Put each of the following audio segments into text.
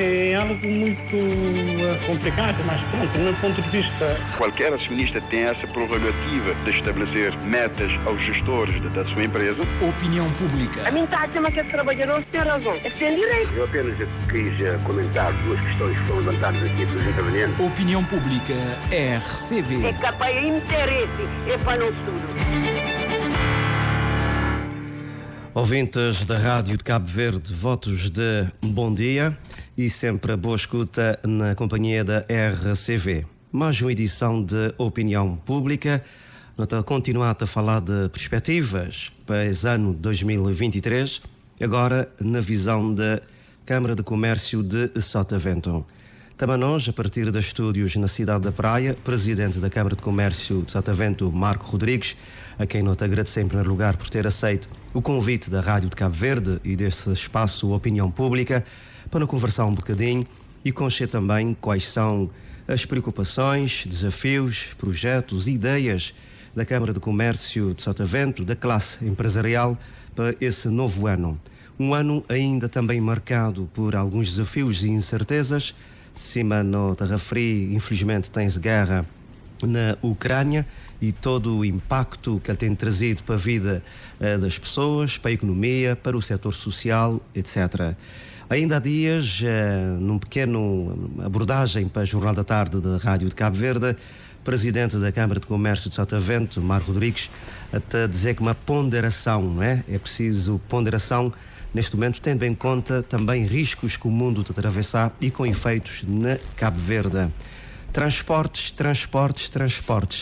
É algo muito complicado, mas pronto, do meu ponto de vista... Qualquer acionista tem essa prerrogativa de estabelecer metas aos gestores da sua empresa. Opinião pública. A mim está a dizer que esse trabalhador tem razão. É tem direito. Eu apenas quis comentar duas questões que foram levantadas aqui pelos intervenientes. Opinião pública, RCV. É capaz de interesse, é para nós tudo. Ouvintes da Rádio de Cabo Verde, votos de bom dia e sempre a boa escuta na companhia da RCV. Mais uma edição de Opinião Pública. Nós continuamos a falar de perspectivas para esse ano 2023, agora na visão da Câmara de Comércio de Sotavento. Também nós, a partir dos estúdios na cidade da Praia, presidente da Câmara de Comércio de Sotavento, Marco Rodrigues, a quem nós agradecemos em primeiro lugar por ter aceito o convite da Rádio de Cabo Verde e desse espaço Opinião Pública para conversar um bocadinho e conhecer também quais são as preocupações, desafios, projetos, ideias da Câmara de Comércio de Sotavento, da classe empresarial para esse novo ano. Um ano ainda também marcado por alguns desafios e incertezas. Cima no referi, infelizmente tem-se guerra na Ucrânia e todo o impacto que ele tem trazido para a vida das pessoas, para a economia, para o setor social, etc. Ainda há dias, num pequeno abordagem para o Jornal da Tarde da Rádio de Cabo Verde, presidente da Câmara de Comércio de Sotavento, Marco Rodrigues, até dizer que uma ponderação, não é? É preciso ponderação neste momento, tendo em conta também riscos que o mundo está a atravessar e com efeitos na Cabo Verde. Transportes.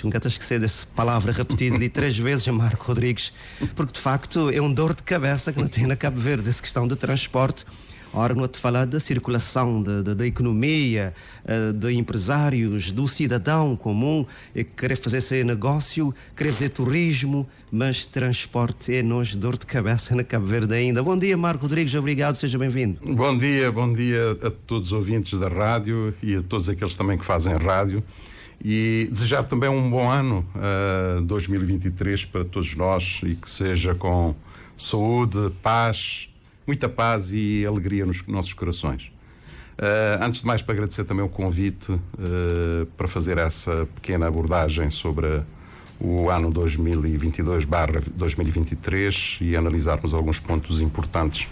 Nunca estou a esquecer dessa palavra repetida de 3 vezes a Marco Rodrigues, porque de facto é um dor de cabeça que não tem na Cabo Verde, essa questão de transporte. Ora, não te falar da circulação, da economia, de empresários, do cidadão comum, que querer fazer esse negócio, querer fazer turismo, mas transporte é nos dor de cabeça na Cabo Verde ainda. Bom dia, Marco Rodrigues, obrigado, seja bem-vindo. Bom dia a todos os ouvintes da rádio e a todos aqueles também que fazem rádio. E desejar também um bom ano 2023 para todos nós e que seja com saúde, paz, muita paz e alegria nos nossos corações. Antes de mais, para agradecer também o convite para fazer essa pequena abordagem sobre o ano 2022/2023 e analisarmos alguns pontos importantes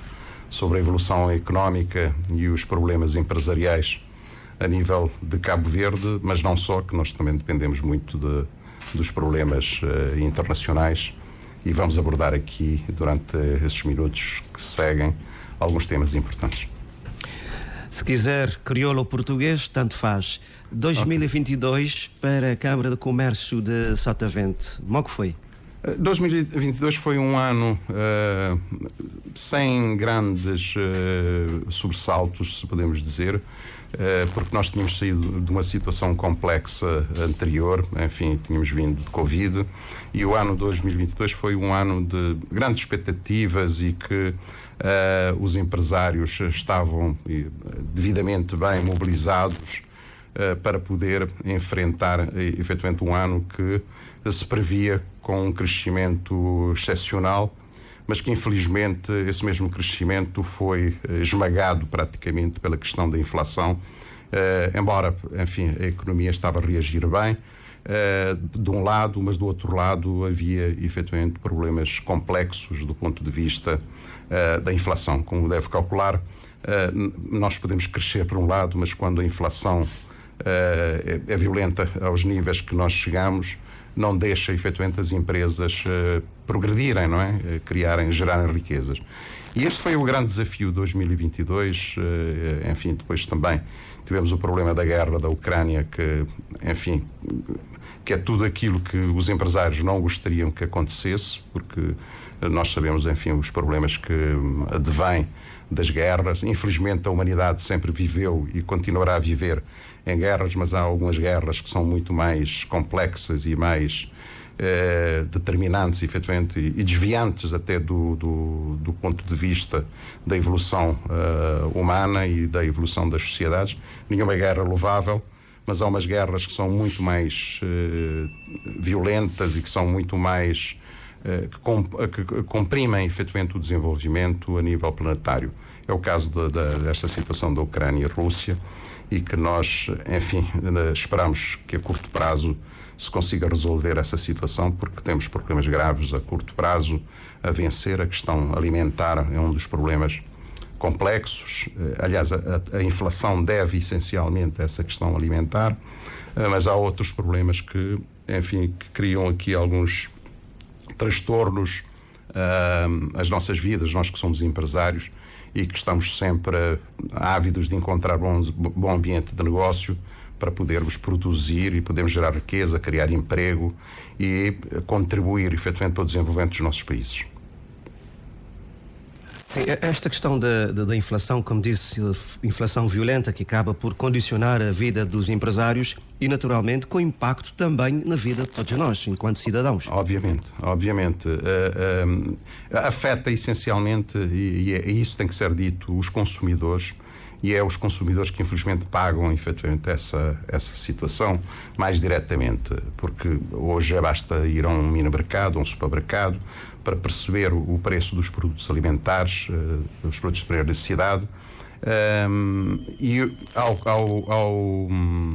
sobre a evolução económica e os problemas empresariais a nível de Cabo Verde, mas não só, que nós também dependemos muito dos problemas internacionais. E vamos abordar aqui, durante esses minutos que seguem, alguns temas importantes. Se quiser, crioulo ou português, tanto faz. 2022 para a Câmara de Comércio de Sotavento, como que foi? 2022 foi um ano sem grandes sobressaltos, se podemos dizer, porque nós tínhamos saído de uma situação complexa anterior, enfim, tínhamos vindo de Covid, e o ano 2022 foi um ano de grandes expectativas e que os empresários estavam devidamente bem mobilizados para poder enfrentar efetivamente um ano que se previa com um crescimento excepcional, mas que infelizmente esse mesmo crescimento foi esmagado praticamente pela questão da inflação, embora, enfim, a economia estava a reagir bem, de um lado, mas do outro lado havia efetivamente problemas complexos do ponto de vista da inflação. Como deve calcular, nós podemos crescer por um lado, mas quando a inflação é violenta aos níveis que nós chegamos, não deixa efetivamente as empresas progredirem, não é? Gerarem riquezas. E este foi o grande desafio de 2022, enfim, depois também tivemos o problema da guerra da Ucrânia, que, enfim, que é tudo aquilo que os empresários não gostariam que acontecesse, porque nós sabemos, enfim, os problemas que advêm das guerras. Infelizmente a humanidade sempre viveu e continuará a viver em guerras, mas há algumas guerras que são muito mais complexas e mais determinantes, efetivamente, e desviantes até do ponto de vista da evolução humana e da evolução das sociedades. Nenhuma guerra é louvável, mas há umas guerras que são muito mais violentas e que são muito mais que comprimem efetivamente o desenvolvimento a nível planetário. É o caso desta situação da Ucrânia e Rússia, e que nós, enfim, esperamos que a curto prazo se consiga resolver essa situação, porque temos problemas graves a curto prazo a vencer. A questão alimentar é um dos problemas complexos. Aliás, a inflação deve essencialmente a essa questão alimentar, mas há outros problemas que, enfim, que criam aqui alguns transtornos às nossas vidas, nós que somos empresários e que estamos sempre ávidos de encontrar bom ambiente de negócio para podermos produzir e podermos gerar riqueza, criar emprego e contribuir efetivamente para o desenvolvimento dos nossos países. Sim, esta questão da inflação, como disse, inflação violenta que acaba por condicionar a vida dos empresários e, naturalmente, com impacto também na vida de todos nós, enquanto cidadãos. Obviamente. Afeta essencialmente, e isso tem que ser dito, os consumidores, e é os consumidores que infelizmente pagam efetivamente essa situação mais diretamente, porque hoje basta ir a um mini-mercado, a um supermercado, para perceber o preço dos produtos alimentares, dos produtos de primeira necessidade, e ao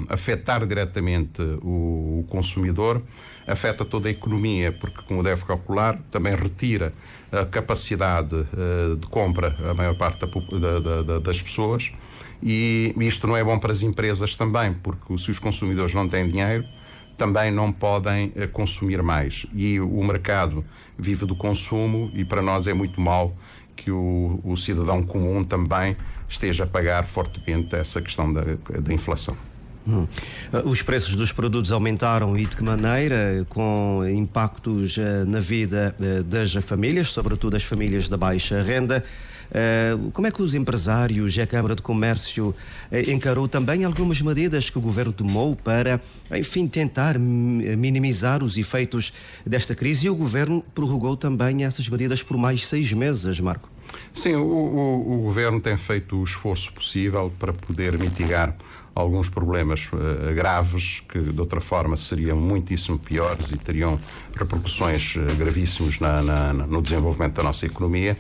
afetar diretamente o consumidor, afeta toda a economia, porque, como deve calcular, também retira a capacidade de compra a maior parte das pessoas, e isto não é bom para as empresas também, porque se os consumidores não têm dinheiro, também não podem consumir mais, e o mercado vive do consumo, e para nós é muito mau que o cidadão comum também esteja a pagar fortemente essa questão da inflação. Os preços dos produtos aumentaram, e de que maneira? Com impactos na vida das famílias, sobretudo as famílias da baixa renda. Como é que os empresários e a Câmara de Comércio encarou também algumas medidas que o Governo tomou para, enfim, tentar minimizar os efeitos desta crise? E o Governo prorrogou também essas medidas por mais 6 meses, Marco. Sim, o Governo tem feito o esforço possível para poder mitigar alguns problemas graves que de outra forma seriam muitíssimo piores e teriam repercussões gravíssimas no desenvolvimento da nossa economia.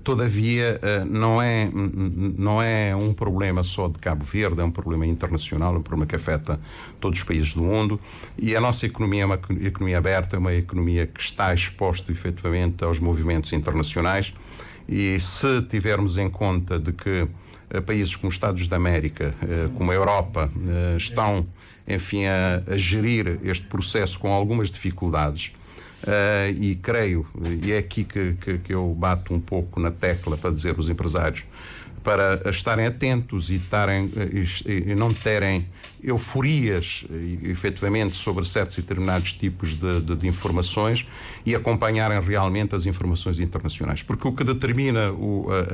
Todavia, não é um problema só de Cabo Verde, é um problema internacional, é um problema que afeta todos os países do mundo, e a nossa economia é uma economia aberta, é uma economia que está exposta efetivamente aos movimentos internacionais, e se tivermos em conta de que países como os Estados da América, como a Europa, estão, enfim, a gerir este processo com algumas dificuldades, e creio, e é aqui que eu bato um pouco na tecla para dizer aos empresários para estarem atentos e não terem euforias efetivamente sobre certos e determinados tipos de informações, e acompanharem realmente as informações internacionais, porque o que determina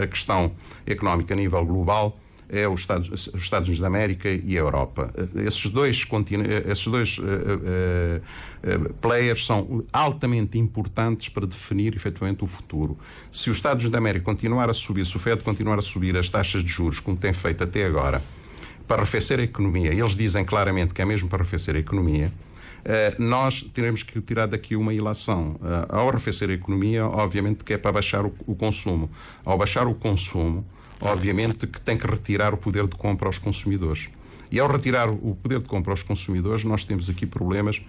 a questão económica a nível global é os Estados Unidos da América e a Europa. Esses dois players são altamente importantes para definir efetivamente o futuro. Se os Estados Unidos da América continuar a subir, se o FED continuar a subir as taxas de juros como tem feito até agora, para arrefecer a economia, eles dizem claramente que é mesmo para arrefecer a economia, nós teremos que tirar daqui uma ilação. Ao arrefecer a economia, obviamente que é para baixar o consumo. Ao baixar o consumo, obviamente que tem que retirar o poder de compra aos consumidores. E ao retirar o poder de compra aos consumidores, nós temos aqui problemas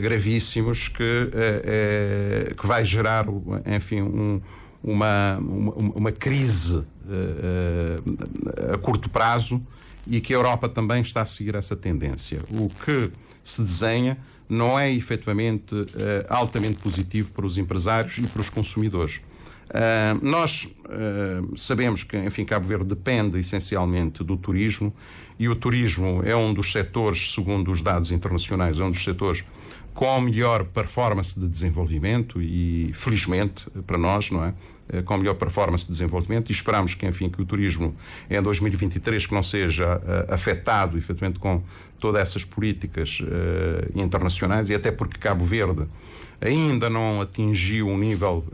gravíssimos que vai gerar, enfim, uma crise a curto prazo, e que a Europa também está a seguir essa tendência. O que se desenha não é efetivamente altamente positivo para os empresários e para os consumidores. Nós sabemos que, enfim, Cabo Verde depende essencialmente do turismo, e o turismo é um dos setores, segundo os dados internacionais, é um dos setores com melhor performance de desenvolvimento, e felizmente para nós, não é? Com melhor performance de desenvolvimento, e esperamos que, enfim, que o turismo em 2023 que não seja afetado efetivamente com todas essas políticas internacionais, e até porque Cabo Verde ainda não atingiu um nível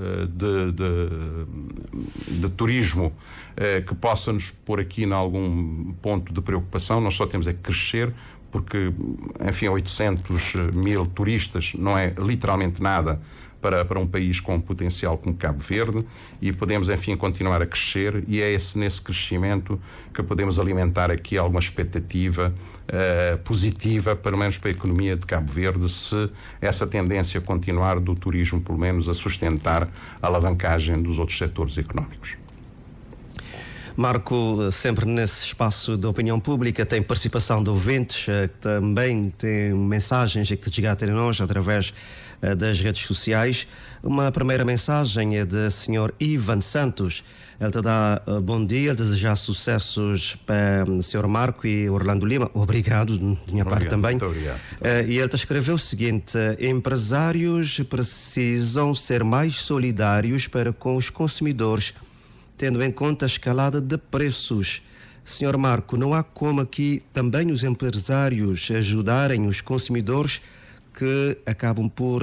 de turismo que possa nos pôr aqui em algum ponto de preocupação. Nós só temos é que crescer, porque, enfim, 800 mil turistas não é literalmente nada para um país com potencial como Cabo Verde, e podemos, enfim, continuar a crescer, e é nesse crescimento que podemos alimentar aqui alguma expectativa positiva, pelo menos para a economia de Cabo Verde, se essa tendência continuar do turismo, pelo menos, a sustentar a alavancagem dos outros setores económicos. Marco, sempre nesse espaço de opinião pública, tem participação de ouvintes que também têm mensagens que te chegam até nós através das redes sociais. Uma primeira mensagem é do Sr. Ivan Santos. Ele te dá bom dia, desejar sucessos para o Sr. Marco e Orlando Lima. Obrigado, de minha parte também. Muito obrigado. E ele te escreveu o seguinte: empresários precisam ser mais solidários para com os consumidores, tendo em conta a escalada de preços. Senhor Marco, não há como aqui também os empresários ajudarem os consumidores que acabam por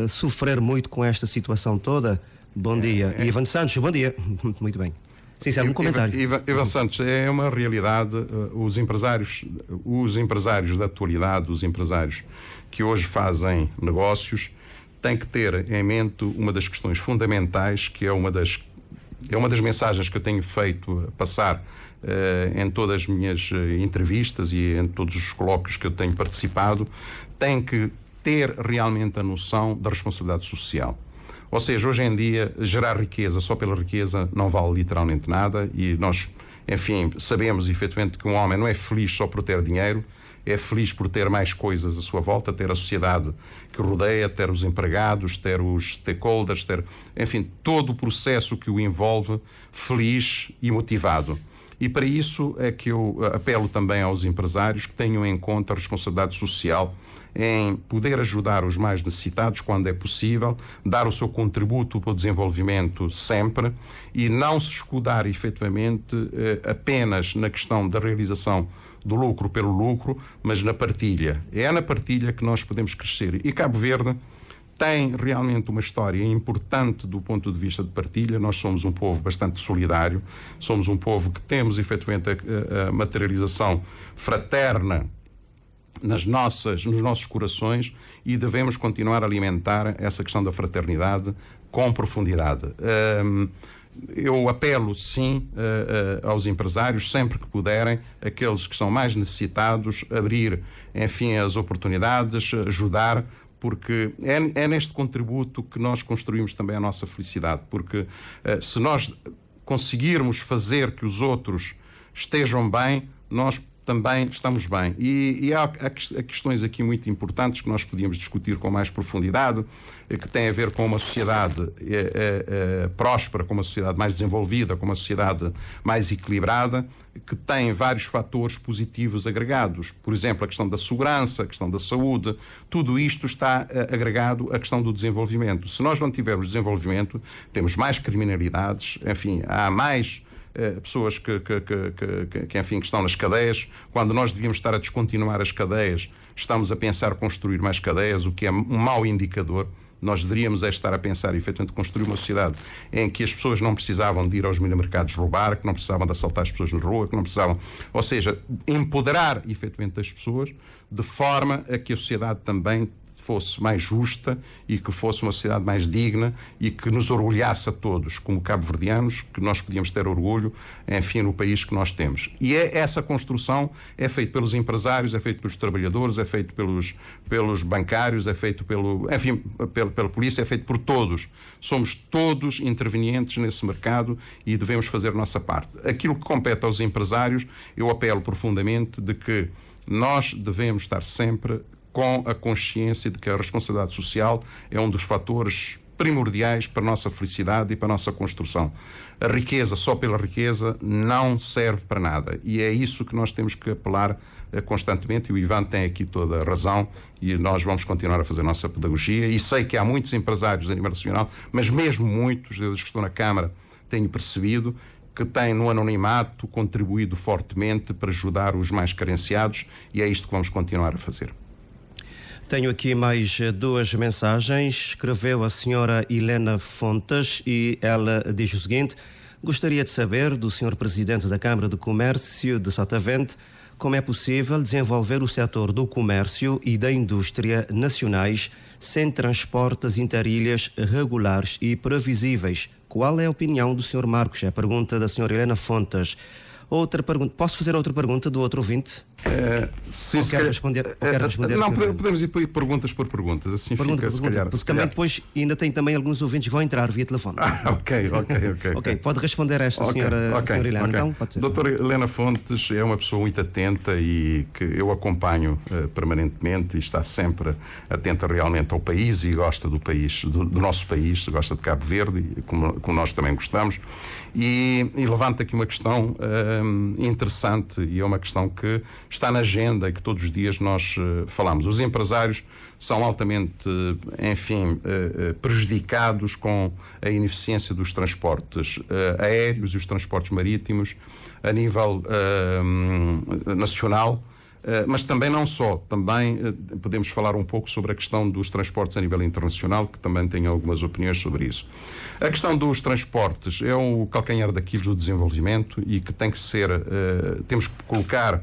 sofrer muito com esta situação toda? Bom dia. Ivan Santos, bom dia. Muito bem. Sim, é um comentário. Ivan Santos, é uma realidade. Os empresários da atualidade, os empresários que hoje fazem negócios, têm que ter em mente uma das questões fundamentais, que é uma das mensagens que eu tenho feito passar em todas as minhas entrevistas e em todos os colóquios que eu tenho participado. Tem que ter realmente a noção da responsabilidade social. Ou seja, hoje em dia, gerar riqueza só pela riqueza não vale literalmente nada, e nós, enfim, sabemos efetivamente que um homem não é feliz só por ter dinheiro, é feliz por ter mais coisas à sua volta, ter a sociedade que rodeia, ter os empregados, ter os stakeholders, ter, enfim, todo o processo que o envolve feliz e motivado. E para isso é que eu apelo também aos empresários que tenham em conta a responsabilidade social em poder ajudar os mais necessitados quando é possível, dar o seu contributo para o desenvolvimento sempre, e não se escudar efetivamente apenas na questão da realização do lucro pelo lucro, mas na partilha. É na partilha que nós podemos crescer. E Cabo Verde tem realmente uma história importante do ponto de vista de partilha. Nós somos um povo bastante solidário, somos um povo que temos efetivamente a materialização fraterna nos nossos corações, e devemos continuar a alimentar essa questão da fraternidade com profundidade. Eu apelo, sim, aos empresários, sempre que puderem, aqueles que são mais necessitados, abrir, enfim, as oportunidades, ajudar, porque é neste contributo que nós construímos também a nossa felicidade, porque se nós conseguirmos fazer que os outros estejam bem, nós também estamos bem. E há questões aqui muito importantes que nós podíamos discutir com mais profundidade, que têm a ver com uma sociedade próspera, com uma sociedade mais desenvolvida, com uma sociedade mais equilibrada, que tem vários fatores positivos agregados. Por exemplo, a questão da segurança, a questão da saúde, tudo isto está agregado à questão do desenvolvimento. Se nós não tivermos desenvolvimento, temos mais criminalidades, enfim, há mais pessoas que estão nas cadeias. Quando nós devíamos estar a descontinuar as cadeias, estamos a pensar construir mais cadeias, o que é um mau indicador. Nós deveríamos estar a pensar, efetivamente, construir uma sociedade em que as pessoas não precisavam de ir aos minimercados roubar, que não precisavam de assaltar as pessoas na rua, que não precisavam... Ou seja, empoderar, efetivamente, as pessoas de forma a que a sociedade também fosse mais justa e que fosse uma sociedade mais digna e que nos orgulhasse a todos, como cabo-verdianos, que nós podíamos ter orgulho, enfim, no país que nós temos. E essa construção é feita pelos empresários, é feita pelos trabalhadores, é feita pelos bancários, é feita pela polícia, é feita por todos. Somos todos intervenientes nesse mercado e devemos fazer a nossa parte. Aquilo que compete aos empresários, eu apelo profundamente de que nós devemos estar sempre com a consciência de que a responsabilidade social é um dos fatores primordiais para a nossa felicidade e para a nossa construção. A riqueza, só pela riqueza, não serve para nada. E é isso que nós temos que apelar constantemente, e o Ivan tem aqui toda a razão, e nós vamos continuar a fazer a nossa pedagogia. E sei que há muitos empresários a nível nacional, mas mesmo muitos, desde que estou na Câmara, tenho percebido que têm no anonimato contribuído fortemente para ajudar os mais carenciados, e é isto que vamos continuar a fazer. Tenho aqui mais duas mensagens. Escreveu a senhora Helena Fontes e ela diz o seguinte: gostaria de saber do senhor Presidente da Câmara de Comércio de Sotavento como é possível desenvolver o setor do comércio e da indústria nacionais sem transportes interilhas regulares e previsíveis. Qual é a opinião do Sr. Marcos? É a pergunta da Sra. Helena Fontes. Outra pergunta. Posso fazer outra pergunta do outro ouvinte? Sim, Quero responder. Não, podemos ir perguntas por perguntas. Assim fica, se calhar. Porque também depois ainda tem também alguns ouvintes que vão entrar via telefone. Ok. Pode responder a esta senhora Helena, então? Pode ser. Doutora Helena Fontes é uma pessoa muito atenta e que eu acompanho permanentemente e está sempre atenta realmente ao país e gosta do país, do nosso país, gosta de Cabo Verde, como nós também gostamos. E levanta aqui uma questão interessante e é uma questão que está na agenda e que todos os dias nós falamos. Os empresários são altamente, prejudicados com a ineficiência dos transportes aéreos e os transportes marítimos a nível nacional. Mas também não só, também podemos falar um pouco sobre a questão dos transportes a nível internacional, que também tenho algumas opiniões sobre isso. A questão dos transportes é o calcanhar daquilo do desenvolvimento e que tem que ser, temos que colocar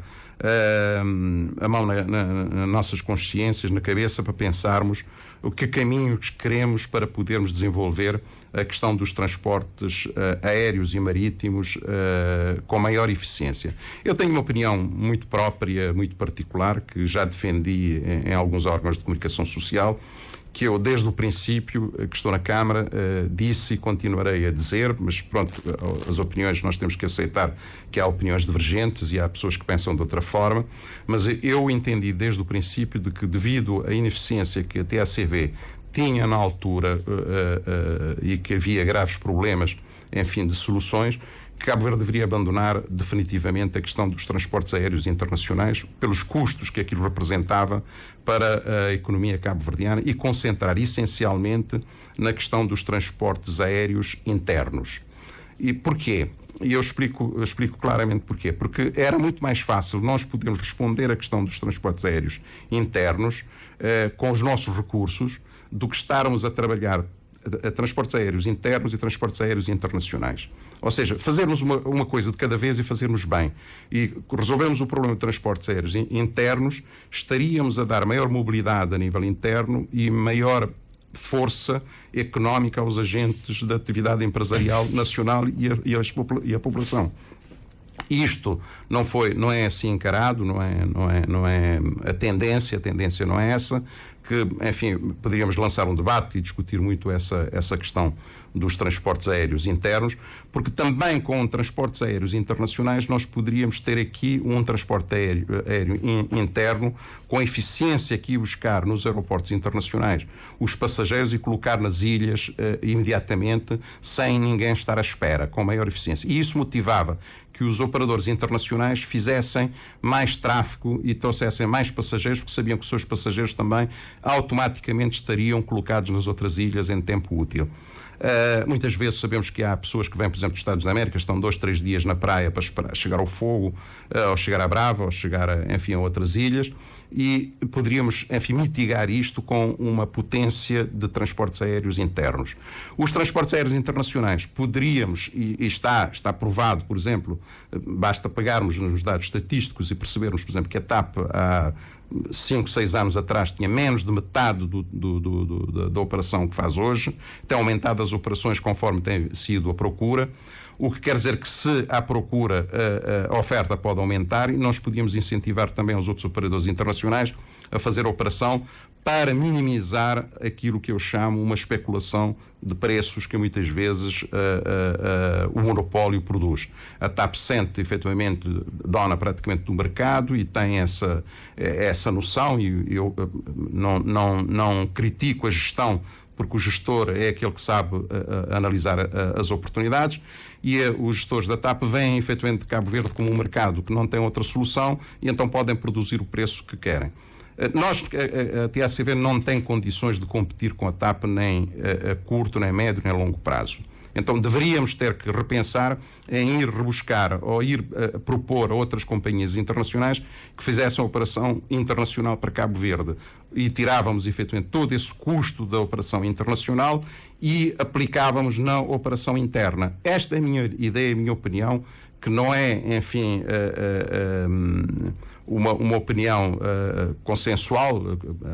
a mão nas nossas consciências, na cabeça, para pensarmos o que caminhos queremos para podermos desenvolver a questão dos transportes aéreos e marítimos com maior eficiência. Eu tenho uma opinião muito própria, muito particular, que já defendi em alguns órgãos de comunicação social, que eu, desde o princípio que estou na Câmara, disse e continuarei a dizer, mas pronto, as opiniões nós temos que aceitar que há opiniões divergentes e há pessoas que pensam de outra forma, mas eu entendi desde o princípio de que, devido à ineficiência que a TACV tinha na altura e que havia graves problemas, de soluções, que Cabo Verde deveria abandonar definitivamente a questão dos transportes aéreos internacionais pelos custos que aquilo representava para a economia cabo-verdiana e concentrar essencialmente na questão dos transportes aéreos internos. E porquê? E eu explico claramente porquê. Porque era muito mais fácil nós podermos responder à questão dos transportes aéreos internos com os nossos recursos do que estarmos a trabalhar a transportes aéreos internos e transportes aéreos internacionais. Ou seja, fazermos uma coisa de cada vez e fazermos bem. E resolvermos o problema de transportes aéreos internos, estaríamos a dar maior mobilidade a nível interno e maior força económica aos agentes da atividade empresarial nacional e a população. Isto não é assim encarado, não é a tendência não é essa, que, poderíamos lançar um debate e discutir muito essa questão dos transportes aéreos internos, porque também com transportes aéreos internacionais nós poderíamos ter aqui um transporte aéreo interno com a eficiência que ia buscar nos aeroportos internacionais os passageiros e colocar nas ilhas imediatamente, sem ninguém estar à espera, com maior eficiência. E isso motivava que os operadores internacionais fizessem mais tráfego e trouxessem mais passageiros, porque sabiam que os seus passageiros também automaticamente estariam colocados nas outras ilhas em tempo útil. Muitas vezes sabemos que há pessoas que vêm, por exemplo, dos Estados da América, estão 2, 3 dias na praia para chegar ao Fogo, ou chegar a Brava, ou chegar a outras ilhas, e poderíamos, mitigar isto com uma potência de transportes aéreos internos. Os transportes aéreos internacionais poderíamos, e está provado, por exemplo, basta pegarmos nos dados estatísticos e percebermos, por exemplo, que a TAP há 5, 6 anos atrás tinha menos de metade da operação que faz hoje, tem aumentado as operações conforme tem sido a procura, o que quer dizer que se há procura, a oferta pode aumentar e nós podíamos incentivar também os outros operadores internacionais a fazer a operação para minimizar aquilo que eu chamo uma especulação de preços que muitas vezes o monopólio produz. A TAP sente efetivamente dona praticamente do mercado e tem essa noção, e eu não critico a gestão, porque o gestor é aquele que sabe analisar as oportunidades, e os gestores da TAP veem efetivamente de Cabo Verde como um mercado que não tem outra solução e então podem produzir o preço que querem. A TACV não tem condições de competir com a TAP nem a curto, nem médio, nem a longo prazo. Então deveríamos ter que repensar em ir rebuscar ou ir propor a outras companhias internacionais que fizessem a operação internacional para Cabo Verde, e tirávamos efetivamente todo esse custo da operação internacional e aplicávamos na operação interna. Esta é a minha ideia, a minha opinião, que não é, uma opinião consensual.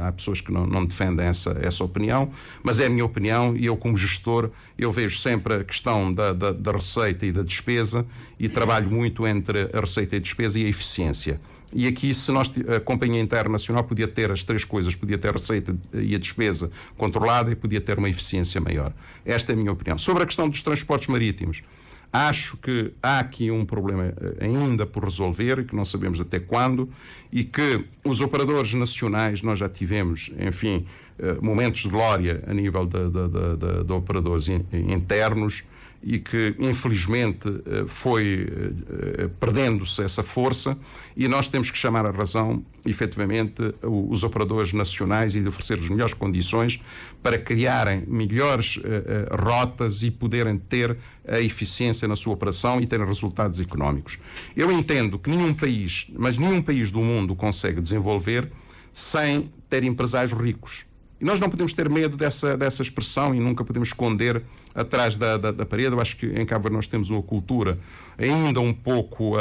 Há pessoas que não defendem essa opinião, mas é a minha opinião, e eu, como gestor, eu vejo sempre a questão da receita e da despesa, e trabalho muito entre a receita e a despesa e a eficiência. E aqui, se a companhia internacional podia ter as três coisas, podia ter a receita e a despesa controlada, e podia ter uma eficiência maior. Esta é a minha opinião. Sobre a questão dos transportes marítimos, acho que há aqui um problema ainda por resolver, que não sabemos até quando, e que os operadores nacionais, nós já tivemos, enfim, momentos de glória a nível de operadores internos, e que infelizmente foi perdendo-se essa força, e nós temos que chamar a razão, efetivamente, os operadores nacionais, e de oferecer as melhores condições para criarem melhores rotas e poderem ter a eficiência na sua operação e terem resultados económicos. Eu entendo que nenhum país do mundo consegue desenvolver sem ter empresários ricos. E nós não podemos ter medo dessa expressão, e nunca podemos esconder atrás da parede. Eu acho que em Cabo Verde nós temos uma cultura ainda um pouco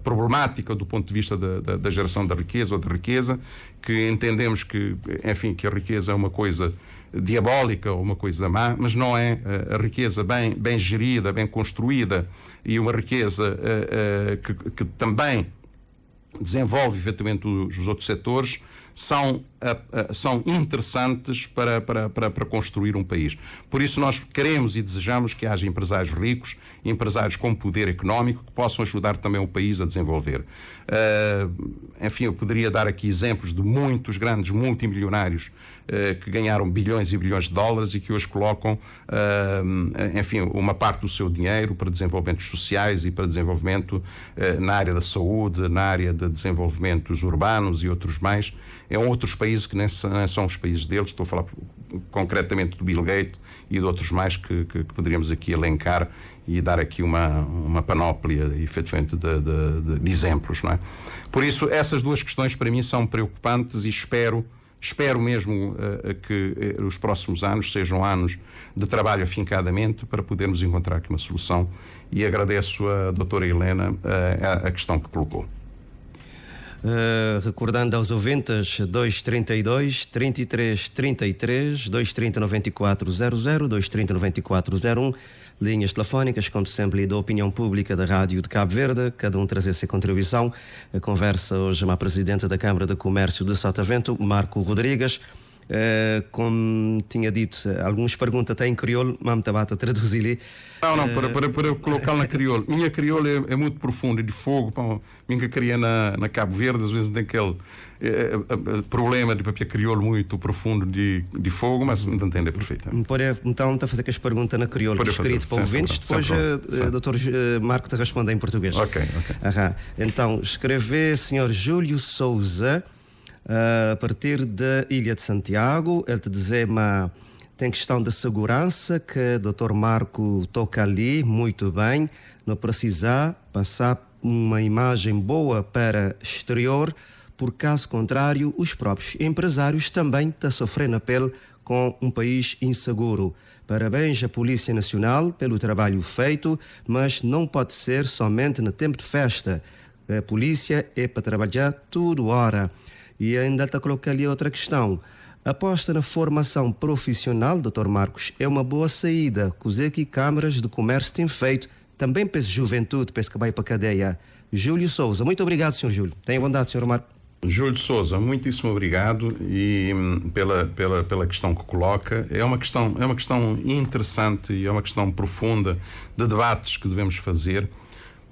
problemática do ponto de vista da geração da riqueza ou de riqueza, que entendemos que, enfim, que a riqueza é uma coisa diabólica ou uma coisa má, mas não é. A riqueza bem gerida, bem construída, e uma riqueza que também desenvolve efetivamente os outros setores, são interessantes para construir um país. Por isso nós queremos e desejamos que haja empresários ricos, empresários com poder económico, que possam ajudar também o país a desenvolver. Enfim, eu poderia dar aqui exemplos de muitos grandes multimilionários que ganharam bilhões e bilhões de dólares e que hoje colocam, enfim, uma parte do seu dinheiro para desenvolvimentos sociais e para desenvolvimento na área da saúde, na área de desenvolvimentos urbanos e outros mais. É outros países que nem são os países deles. Estou a falar concretamente do Bill Gates e de outros mais que poderíamos aqui elencar e dar aqui uma panóplia, efetivamente, de exemplos, não é? Por isso, essas duas questões para mim são preocupantes, e espero mesmo que os próximos anos sejam anos de trabalho afincadamente para podermos encontrar aqui uma solução, e agradeço à doutora Helena a questão que colocou. Recordando aos ouvintes, 232 33 33, 230 9400, 230 9401, linhas telefónicas, como sempre, da opinião pública da Rádio de Cabo Verde, cada um trazer a sua contribuição. A conversa hoje com a Presidente da Câmara de Comércio de Sotavento, Marco Rodrigues. Como tinha dito, algumas perguntas até em crioulo, mas estava a traduzir-lhe. Não, para colocar na crioulo. Minha crioulo é muito profunda, de fogo. Minha queria na Cabo Verde, às vezes tem aquele problema de papel crioulo muito profundo de fogo, mas não entende perfeito. Então, está a fazer que as perguntas na crioulo, escrito para ouvintes, depois o Dr. Marco te responde em português. Ok. Então, escrever Sr. Júlio Souza, a partir da Ilha de Santiago, ele te dizer, mas tem questão de segurança que o Dr. Marco toca ali muito bem, não precisa passar uma imagem boa para exterior, por caso contrário, os próprios empresários também estão sofrendo na pele com um país inseguro. Parabéns à Polícia Nacional pelo trabalho feito, mas não pode ser somente no tempo de festa. A polícia é para trabalhar toda hora. E ainda está colocando ali outra questão. Aposta na formação profissional, Dr. Marcos, é uma boa saída, que os câmaras de comércio têm feito, também para a juventude, para que vai para a cadeia. Júlio Souza, muito obrigado, Sr. Júlio. Tenha bondade, Sr. Marco. Júlio Souza, muitíssimo obrigado e pela questão que coloca. É uma questão interessante e é uma questão profunda de debates que devemos fazer,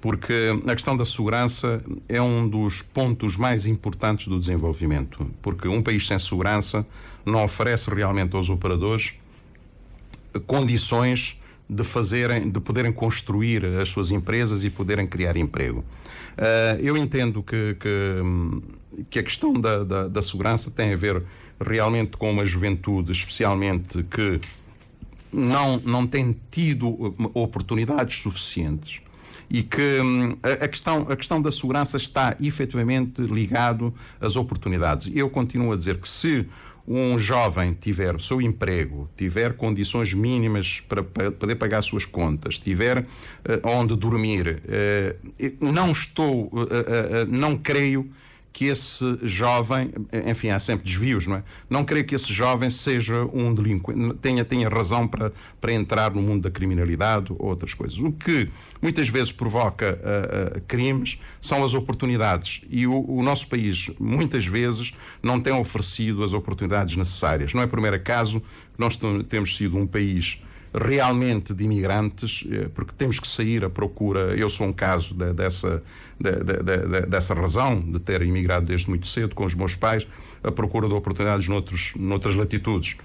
porque a questão da segurança é um dos pontos mais importantes do desenvolvimento, porque um país sem segurança não oferece realmente aos operadores condições de poderem construir as suas empresas e poderem criar emprego. Eu entendo que a questão da segurança tem a ver realmente com uma juventude, especialmente, que não tem tido oportunidades suficientes. E que a questão da segurança está efetivamente ligado às oportunidades. Eu continuo a dizer que se um jovem tiver o seu emprego, tiver condições mínimas para poder pagar as suas contas, tiver onde dormir, não creio que esse jovem, enfim, há sempre desvios, não é? Não creio que esse jovem seja um delinquente, tenha razão para entrar no mundo da criminalidade ou outras coisas. O que muitas vezes provoca crimes são as oportunidades, e o nosso país muitas vezes não tem oferecido as oportunidades necessárias. Não é por mero acaso que nós temos sido um país realmente de imigrantes, porque temos que sair à procura. Eu sou um caso dessa razão, de ter imigrado desde muito cedo com os meus pais, à procura de oportunidades noutras latitudes.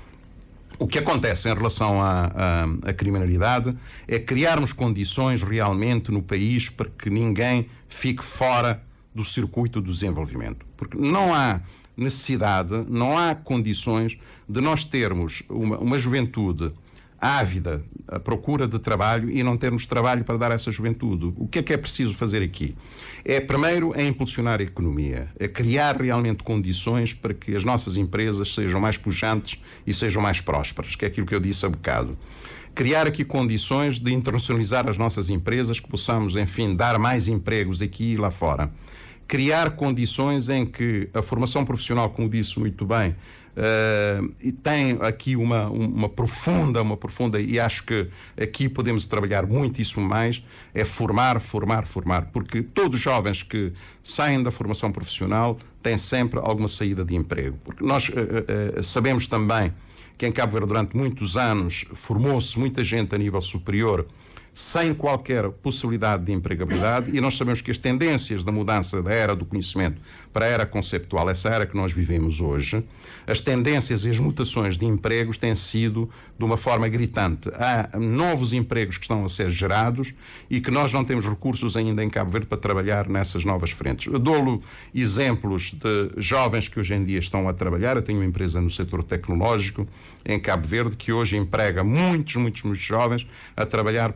O que acontece em relação à criminalidade é criarmos condições realmente no país para que ninguém fique fora do circuito do desenvolvimento. Porque não há necessidade, não há condições de nós termos uma juventude ávida à procura de trabalho e não termos trabalho para dar a essa juventude. O que é preciso fazer aqui? Primeiro, impulsionar a economia, criar realmente condições para que as nossas empresas sejam mais pujantes e sejam mais prósperas, que é aquilo que eu disse há bocado. Criar aqui condições de internacionalizar as nossas empresas, que possamos, enfim, dar mais empregos aqui e lá fora. Criar condições em que a formação profissional, como disse muito bem, e tem aqui uma profunda, e acho que aqui podemos trabalhar muitíssimo mais, é formar, porque todos os jovens que saem da formação profissional têm sempre alguma saída de emprego. Porque nós sabemos também que em Cabo Verde durante muitos anos formou-se muita gente a nível superior sem qualquer possibilidade de empregabilidade, e nós sabemos que as tendências da mudança da era do conhecimento para a era conceptual, essa era que nós vivemos hoje, as tendências e as mutações de empregos têm sido de uma forma gritante. Há novos empregos que estão a ser gerados e que nós não temos recursos ainda em Cabo Verde para trabalhar nessas novas frentes. Eu dou-lhe exemplos de jovens que hoje em dia estão a trabalhar. Eu tenho uma empresa no setor tecnológico em Cabo Verde que hoje emprega muitos jovens a trabalhar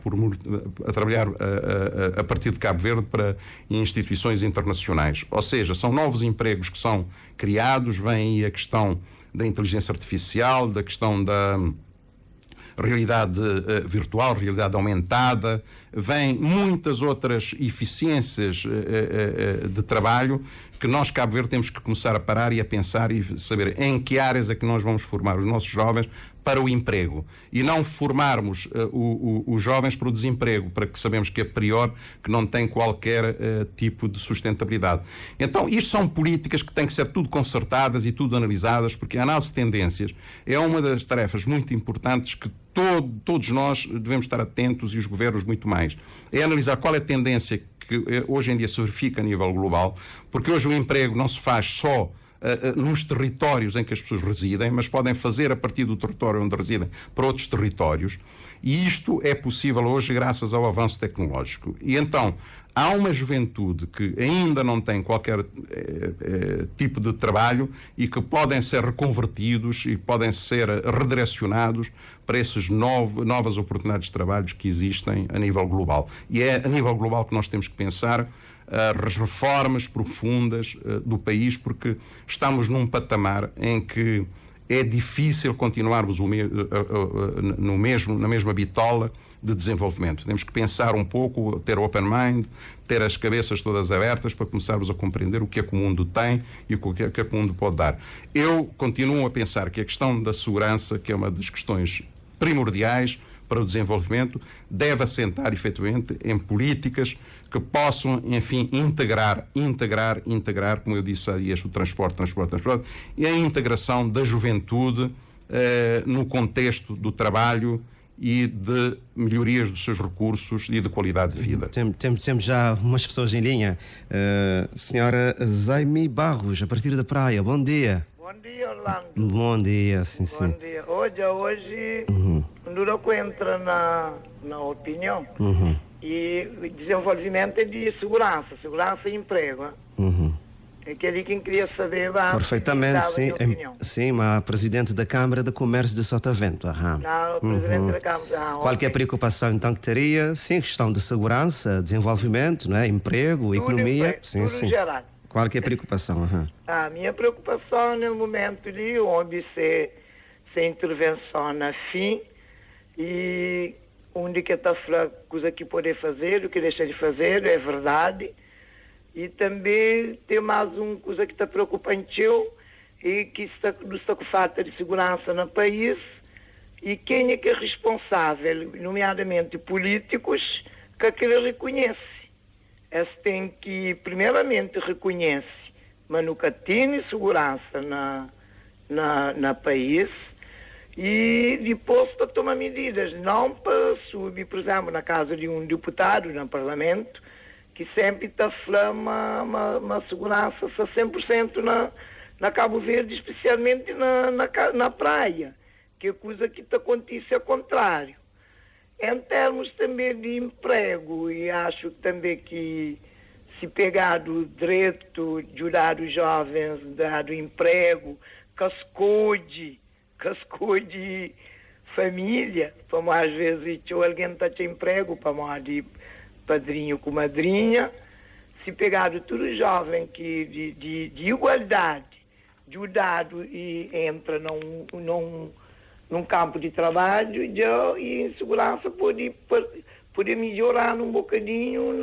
a partir de Cabo Verde para instituições internacionais. Ou seja, são novos empregos que são criados, vem aí a questão da inteligência artificial, da questão da realidade virtual, realidade aumentada, vem muitas outras eficiências de trabalho que nós, Cabo Verde, temos que começar a parar e a pensar e saber em que áreas é que nós vamos formar os nossos jovens para o emprego e não formarmos os jovens para o desemprego, para que sabemos que a priori que não tem qualquer tipo de sustentabilidade. Então, isto são políticas que têm que ser tudo concertadas e tudo analisadas, porque a análise de tendências é uma das tarefas muito importantes que todos nós devemos estar atentos, e os governos muito mais. É analisar qual é a tendência que hoje em dia se verifica a nível global, porque hoje o emprego não se faz só nos territórios em que as pessoas residem, mas podem fazer a partir do território onde residem para outros territórios, e isto é possível hoje graças ao avanço tecnológico. E então há uma juventude que ainda não tem qualquer tipo de trabalho e que podem ser reconvertidos e podem ser redirecionados para essas novas oportunidades de trabalho que existem a nível global. E é a nível global que nós temos que pensar as reformas profundas do país, porque estamos num patamar em que é difícil continuarmos na mesma bitola de desenvolvimento. Temos que pensar um pouco, ter open mind, ter as cabeças todas abertas para começarmos a compreender o que é que o mundo tem e o que é que o mundo pode dar. Eu continuo a pensar que a questão da segurança, que é uma das questões primordiais para o desenvolvimento, deve assentar efetivamente em políticas que possam, enfim, integrar, como eu disse há dias, o transporte, e a integração da juventude no contexto do trabalho e de melhorias dos seus recursos e de qualidade de vida. Temos já umas pessoas em linha. Senhora Zaimi Barros, a partir da praia, bom dia. Bom dia, Orlando. Bom dia, sim. Bom dia. Hoje, quando eu entro na opinião, e desenvolvimento é de segurança e emprego. É aquele que queria saber. Perfeitamente, sim. Sim, mas presidente da Câmara de Comércio de Sotavento. Não, o presidente da Câmara. Qualquer preocupação então que teria, sim, questão de segurança, desenvolvimento, não é? Emprego, economia. Tudo geral. Qual que é a preocupação? A minha preocupação no momento ali, onde se intervenção na fim e onde que está falando coisa que poder fazer, o que deixa de fazer, é verdade. E também tem mais uma coisa que está preocupante e que está com falta de segurança no país. E quem é que é responsável, nomeadamente políticos, que aquele reconhece. Eles têm que, primeiramente, reconhece, mas nunca tem segurança na país, e depois para tomar medidas, não para subir, por exemplo, na casa de um deputado no Parlamento, que sempre está falando uma segurança 100% na Cabo Verde, especialmente na praia, que é coisa que está acontecendo ao contrário. Em termos também de emprego, e acho também que se pegar do direito de ajudar os jovens, dar emprego, cascude família, como às vezes alguém está de emprego, para de padrinho com madrinha, se pegar de todo jovem que de igualdade, de ajudado e entra num campo de trabalho e em segurança pode melhorar um bocadinho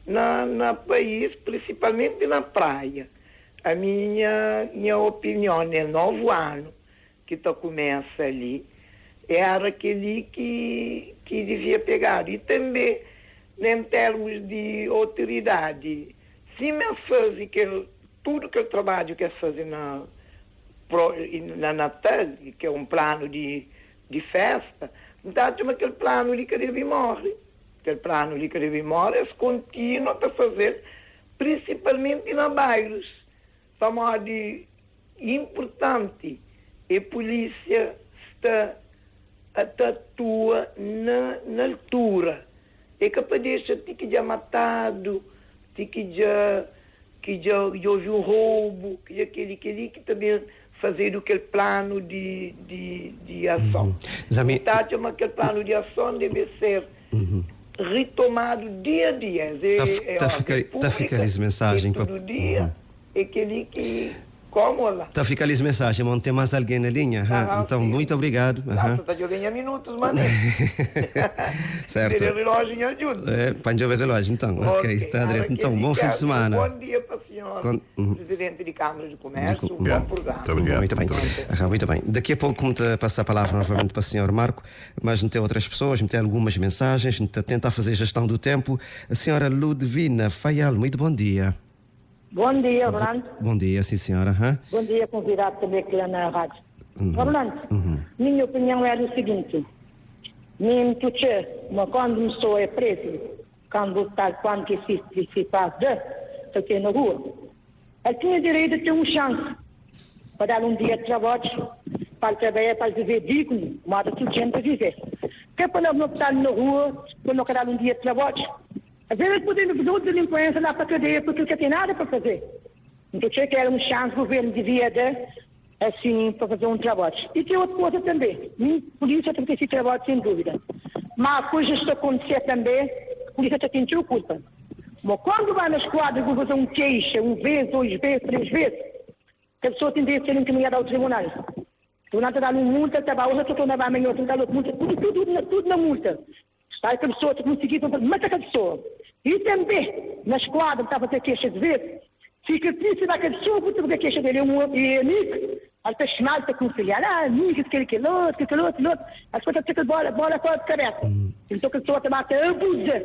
na país, principalmente na praia. A minha opinião é novo ano que começa ali, era aquele que devia pegar. E também, em termos de autoridade, se me faz tudo que eu trabalho que fazer na Natal, que é um plano de festa, então aquele plano ali que deve morrer. Aquele plano ali que deve morrer, eles continuam a fazer, principalmente na bairros. Para de importante, a polícia está atua na altura. É capaz de que já matado, que já houve um roubo, que aquele que também fazer aquele plano de ação. Então, aquele plano de ação deve ser retomado dia a dia. Está a ficar essa mensagem. Todo dia, é aquele que... Como lá? Está a ficar essa mensagem, mas não tem mais alguém na linha? Então, sim. Muito obrigado. Está de ouvir minutos, mano. Certo. O relógio ajuda. Para de ouvir relógio, então. Ok, está direito. Então, bom fim de semana. Bom dia para a senhora, Presidente de Câmara de Comércio. Bom programa. Muito obrigado. Muito bem. Daqui a pouco, como te passar a palavra novamente para o senhor Marco, mas não tem outras pessoas, não tem algumas mensagens, não tentar fazer gestão do tempo. A senhora Ludvina Fayal, muito bom dia. Bom dia, Orlando. Bom dia, sim, senhora. Bom dia, convidado também aqui na rádio. Orlando, minha opinião é o seguinte. Quando uma pessoa é preso, quando que se faz aqui na rua, ele tinha direito de ter uma chance para dar um dia de trabalho, para trabalhar, para viver digno, modo que o gente viver. Porque para não estar na rua, para não dar um dia de trabalho, às vezes podemos ver outra delinquência lá para a cadeia porque não tem nada para fazer. Então tinha que era uma chance, o governo devia dar, assim, para fazer um trabalho. E tem outra coisa também, a polícia tem que ter esse trabalho sem dúvida. Mas coisas que acontecer também, a polícia tem que ter culpa. Mas quando vai na esquadra e fazer uma queixa, uma vez, 2 vezes, 3 vezes, a pessoa tem que ser encaminhada ao tribunal. O tribunal está dando uma multa, a outra está dando amanhã, outra está dando multa, tudo na multa. Aí a pessoa tem que conseguir, mas aquela pessoa. E também, na esquadra, estava a ter queixa de vezes, fica triste daquela pessoa, porque a queixa dele é um amigo, ele está chamado, está conciliar, amigo, aquele outro. As coisas ficam bola fora de cabeça. Então a pessoa também está a abusar.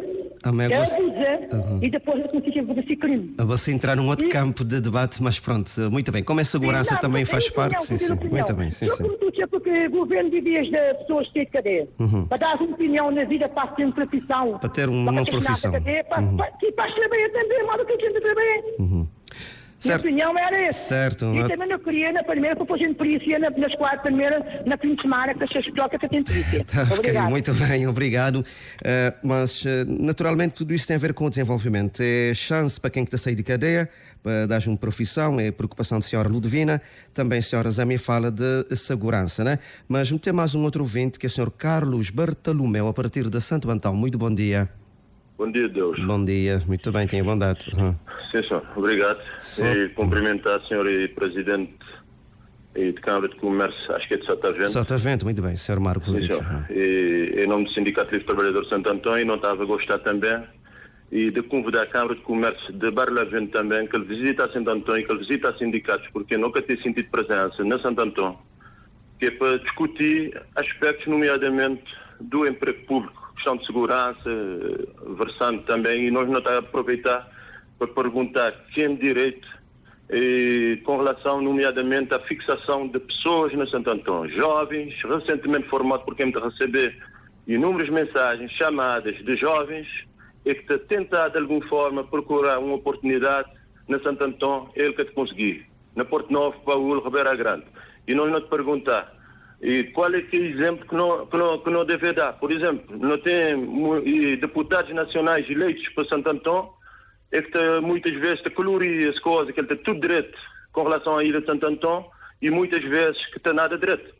E depois ele consegue fazer esse crime. Você entrar num outro campo de debate, mas pronto, muito bem. Como é segurança também faz parte, sim. Muito bem, sim. Porque o governo devia as pessoas ter de cadeia. Para dar uma opinião na vida, para ter uma profissão. Para ter uma profissão. Para trabalhar também, modo que a gente trabalha. Minha opinião era essa. Certo. E também eu queria, na primeira, para fazer polícia, nas 4 primeiras, na fim de semana, que as trocas que tem polícia. Obrigado. Muito bem, obrigado. Mas, naturalmente, tudo isso tem a ver com o desenvolvimento. É chance para quem está a sair de cadeia, para dar uma profissão, é preocupação da senhora Ludvina, também a senhora Zami fala de segurança, né? Mas tem mais um outro ouvinte, que é o senhor Carlos Bartolomeu, a partir de Santo Antão. Muito bom dia. Bom dia, Deus. Bom dia, muito bem, tenha bondade. Sim, senhor, obrigado. E cumprimentar a senhora e presidente e de Câmara de Comércio, acho que é de Sotavento. Sotavento, muito bem, Sr. Marco Sim, Rodrigues. senhor. E em nome do Sindicato Livre Trabalhador de Santo Antônio, não estava a gostar também e de convidar a Câmara de Comércio de Barlavento também, que ele visita a Santo Antônio, que ele visita a sindicatos, porque nunca tem sentido presença na Santo Antônio, que é para discutir aspectos, nomeadamente, do emprego público, questão de segurança, versando também, e nós não estamos a aproveitar para perguntar quem de direito com relação, nomeadamente, à fixação de pessoas na Santo Antônio, jovens, recentemente formados, porque hemos de receber inúmeras mensagens, chamadas de jovens, e que está tentar, de alguma forma, procurar uma oportunidade na Santo Antônio, ele que te conseguir, na Porto Novo, Paulo, Ribeira Grande. E nós não te perguntar, e qual é que é o exemplo que não deve dar? Por exemplo, não tem deputados nacionais eleitos para Santo Antônio, é que muitas vezes te coloria as coisas, que ele tem tudo direito com relação à ilha de Santo Antônio, e muitas vezes que tem nada direito.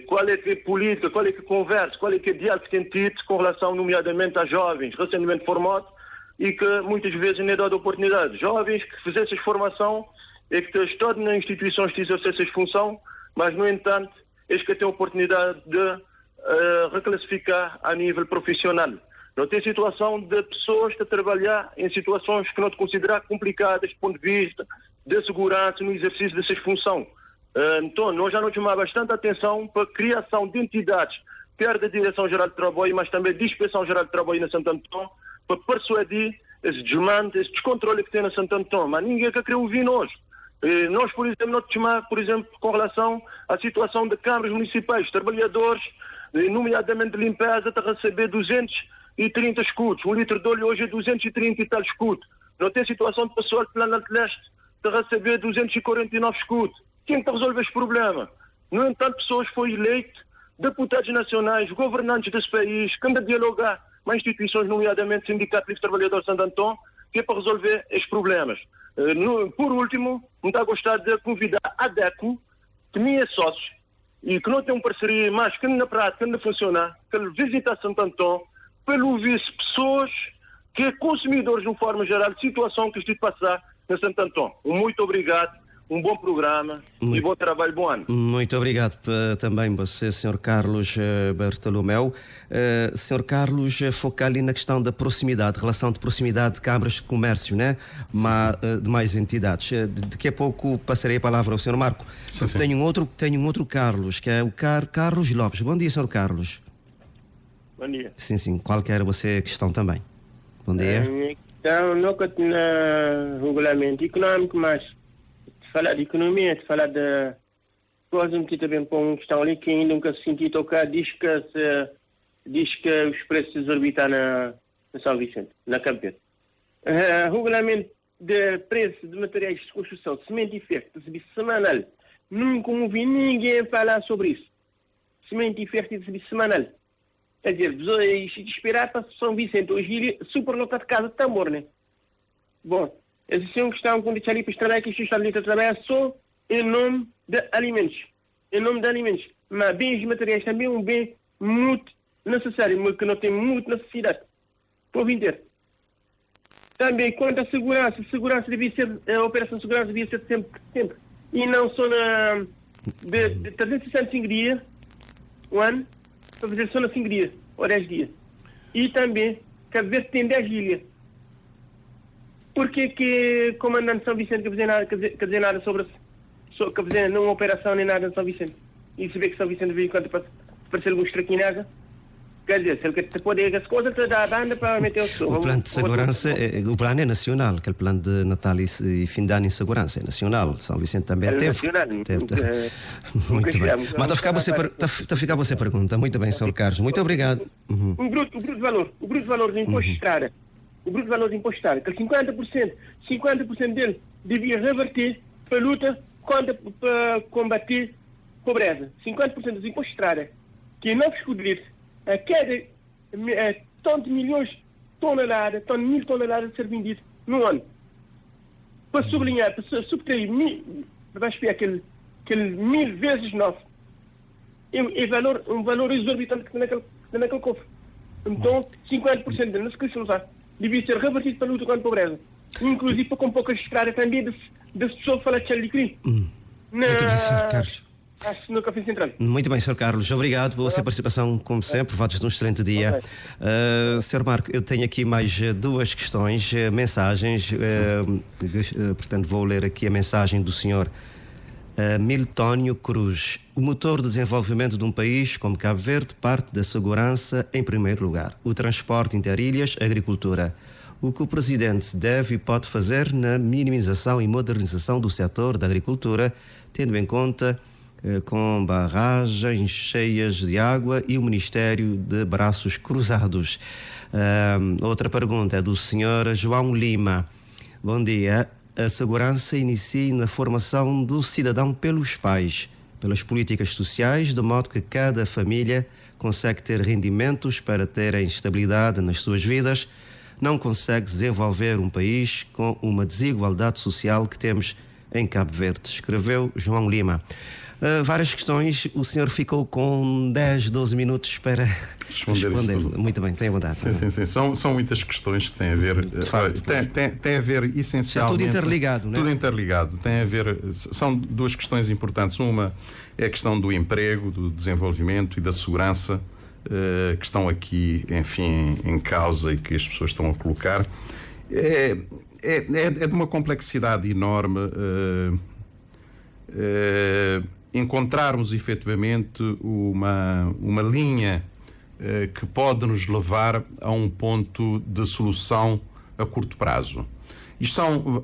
Qual é que é política, qual é que é conversa, qual é que é diálogo que tem tido com relação, nomeadamente, a jovens recentemente formados e que muitas vezes nem é dado oportunidade. Jovens que fizessem formação e que estão nas instituições que exercem essa função, mas, no entanto, eles que têm a oportunidade de reclassificar a nível profissional. Não tem situação de pessoas que trabalhar em situações que não te considerar complicadas do ponto de vista de segurança no exercício dessas funções. Então, nós já não chamamos bastante atenção para a criação de entidades, quer da Direção-Geral de Trabalho, mas também da Inspeção-Geral de Trabalho na Santo Antônio, para persuadir esse desmante, esse descontrole que tem na Santo Antônio. Mas ninguém quer querer ouvir nós. Nós, por exemplo, não te chamamos, por exemplo, com relação à situação de câmaras municipais, trabalhadores, nomeadamente de limpeza, a receber 230 escudos. Um litro de óleo hoje é 230 e tal escudos. Não tem situação de pessoal de Plano de Leste de receber 249 escudos. Quem que resolve este problema? No entanto, pessoas foram eleitas, deputados nacionais, governantes desse país, que andam a dialogar com instituições, nomeadamente Sindicato Livre Trabalhador de Santo Antônio, que é para resolver estes problemas. Por último, me está a gostar de convidar a DECO, que nem é sócio, e que não tem uma parceria, mas que na prática não funciona, que ele visita Santo Antônio, para ouvir pessoas que é consumidores, de uma forma geral, de situação que isto passar na Santo Antônio. Muito obrigado. Um bom programa e bom trabalho, bom ano. Muito obrigado também você, Sr. Carlos Bartolomeu. Sr. Carlos, foca ali na questão da proximidade, relação de proximidade de câmaras de comércio, né? De mais entidades. Daqui a pouco passarei a palavra ao Sr. Marco. Sim. Tenho um outro Carlos, que é o Carlos Lopes. Bom dia, Sr. Carlos. Bom dia. Sim. Qual que era você a questão também? Bom dia. Então, nunca tinha regulamento econômico, mas falar de economia, falar de coisas que também para uma questão ali que ainda nunca se sentiu tocar, diz que os preços exorbitam na São Vicente, na Cabo Verde. Regulamento de preço de materiais de construção, cimento e ferro, serviço semanal. Nunca ouvi ninguém falar sobre isso. Cimento e ferro e serviço semanal. Quer dizer, isto de esperar para São Vicente, hoje supernota de casa de tambor, né? Bom, essa é uma questão que deixa ali para estragar que está ali a trabalhar só em nome de alimentos. Em nome de alimentos. Mas bens e materiais também é um bem muito necessário, mas que não tem muita necessidade. Para o inteiro. Também, quanto à segurança devia ser, a operação de segurança devia ser sempre. E não só de 365 dias, um ano, para fazer só na 5 dias, ou 10 dias. E também, Cabo Verde tem 10 ilhas. Por que o comandante São Vicente quer dizer nada sobre quer dizer nenhuma operação nem nada em São Vicente? E se vê que São Vicente veio enquanto aparecer alguns traquinagens, quer dizer, se ele quer poder as coisas, ele dá a banda para meter o som. O plano de segurança, o plano é nacional, aquele plano de Natal e fim de ano em segurança é nacional. São Vicente também teve. Nacional. Muito bem. Mas está a ficar você pergunta. Muito bem, Sr. Carlos. Muito obrigado. O bruto de valor do imposto de estrada. O bruto de valor do imposto de estrada, que 50% dele devia reverter para a luta para combater a pobreza. 50% dos impostos de estrada, que não escolher a cada tantos milhões de toneladas, mil toneladas a ser vendido no ano. Para sublinhar, para subtrair aquele 1000 vezes 9. É um valor exorbitante que está naquele cofre. Então, 50% dele não se quer usar. devia ser revertido para a luta contra a pobreza. Inclusive para com poucas estradas também das pessoas falar de crime. Muito bem, Sr. Carlos. Acho no Café Central. Muito bem, Sr. Carlos. Obrigado pela sua participação, como sempre. Votos de um excelente dia. Sr. Marco, eu tenho aqui mais duas questões, mensagens. Portanto, vou ler aqui a mensagem do Sr. Miltónio Cruz. O motor de desenvolvimento de um país como Cabo Verde parte da segurança em primeiro lugar. O transporte interilhas, a agricultura. O que o Presidente deve e pode fazer na minimização e modernização do setor da agricultura, tendo em conta com barragens cheias de água e o Ministério de braços cruzados. Outra pergunta é do Sr. João Lima. Bom dia. A segurança inicia na formação do cidadão pelos pais, pelas políticas sociais, de modo que cada família consegue ter rendimentos para terem estabilidade nas suas vidas, não consegue desenvolver um país com uma desigualdade social que temos em Cabo Verde, escreveu João Lima. Várias questões, o senhor ficou com 10, 12 minutos para responder. Muito bem, tenha vontade. Sim. São muitas questões que têm a ver. De facto, tem a ver essencialmente. Está tudo interligado, não é? Tudo interligado. Tem a ver. São duas questões importantes. Uma é a questão do emprego, do desenvolvimento e da segurança, que estão aqui, enfim, em causa e que as pessoas estão a colocar. É de uma complexidade enorme. Encontrarmos efetivamente uma linha que pode nos levar a um ponto de solução a curto prazo. Isto são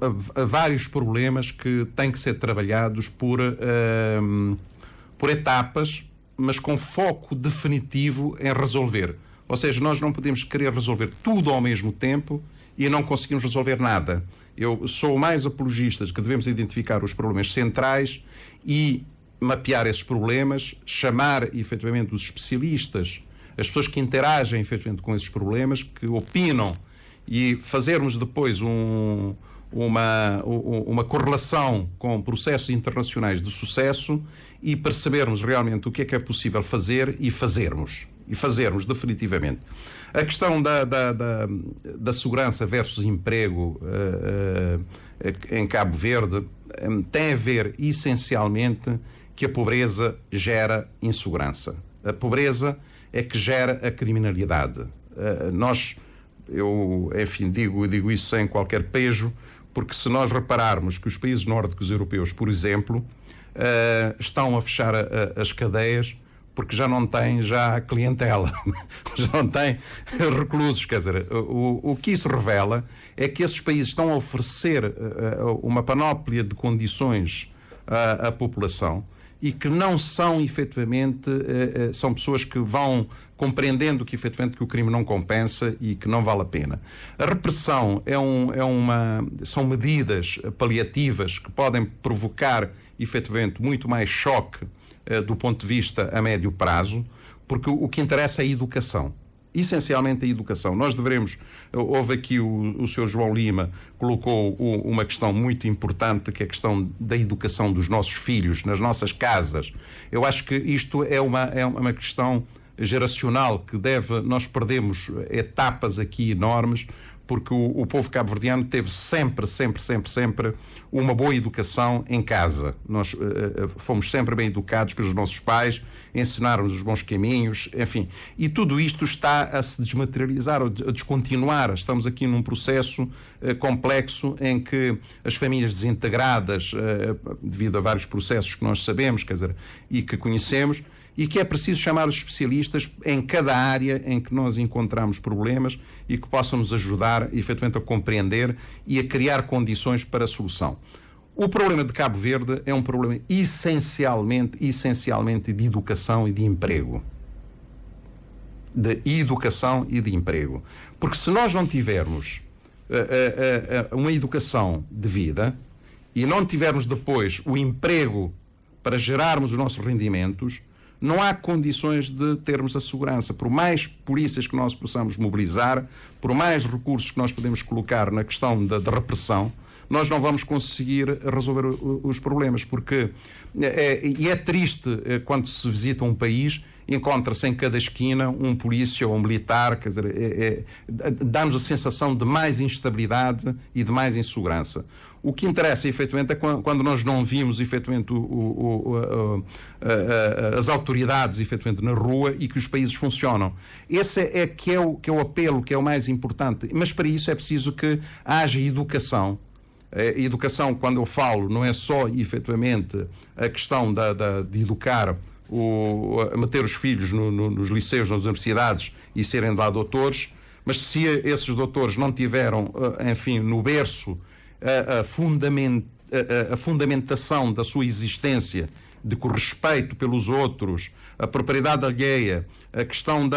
vários problemas que têm que ser trabalhados por etapas, mas com foco definitivo em resolver. Ou seja, nós não podemos querer resolver tudo ao mesmo tempo e não conseguimos resolver nada. Eu sou mais apologista de que devemos identificar os problemas centrais e mapear esses problemas, chamar efetivamente os especialistas, as pessoas que interagem efetivamente com esses problemas, que opinam, e fazermos depois uma correlação com processos internacionais de sucesso e percebermos realmente o que é possível fazer e fazermos definitivamente. A questão da segurança versus emprego em Cabo Verde tem a ver essencialmente que a pobreza gera insegurança. A pobreza é que gera a criminalidade. Eu digo isso sem qualquer pejo, porque se nós repararmos que os países nórdicos europeus, por exemplo, estão a fechar as cadeias porque já não têm clientela, já não têm reclusos. Quer dizer, o que isso revela é que esses países estão a oferecer uma panóplia de condições à população e que não são efetivamente, são pessoas que vão compreendendo que efetivamente que o crime não compensa e que não vale a pena. A repressão são medidas paliativas que podem provocar efetivamente muito mais choque do ponto de vista a médio prazo, porque o que interessa é a educação. Essencialmente a educação. Nós devemos, houve aqui o Sr. João Lima colocou uma questão muito importante, que é a questão da educação dos nossos filhos nas nossas casas. Eu acho que isto é uma questão geracional que nós perdemos etapas aqui enormes, porque o povo cabo-verdiano teve sempre uma boa educação em casa. Nós fomos sempre bem educados pelos nossos pais, ensinaram-nos os bons caminhos, enfim. E tudo isto está a se desmaterializar, a descontinuar. Estamos aqui num processo complexo em que as famílias desintegradas, devido a vários processos que nós sabemos, quer dizer, e que conhecemos, e que é preciso chamar os especialistas em cada área em que nós encontramos problemas e que possam nos ajudar, efetivamente, a compreender e a criar condições para a solução. O problema de Cabo Verde é um problema essencialmente de educação e de emprego. De educação e de emprego. Porque se nós não tivermos uma educação devida e não tivermos depois o emprego para gerarmos os nossos rendimentos, não há condições de termos a segurança. Por mais polícias que nós possamos mobilizar, por mais recursos que nós podemos colocar na questão da repressão, nós não vamos conseguir resolver os problemas, porque é triste quando se visita um país encontra-se em cada esquina um polícia ou um militar, quer dizer, dá-nos a sensação de mais instabilidade e de mais insegurança. O que interessa, efetivamente, é quando nós não vimos, efetivamente, as autoridades, efetivamente, na rua e que os países funcionam. Esse é o apelo, que é o mais importante. Mas para isso é preciso que haja educação. A educação, quando eu falo, não é só, efetivamente, a questão de educar, meter os filhos nos liceus, nas universidades e serem lá doutores, mas se esses doutores não tiveram, enfim, no berço a fundamentação da sua existência, de que o respeito pelos outros, a propriedade alheia, a questão de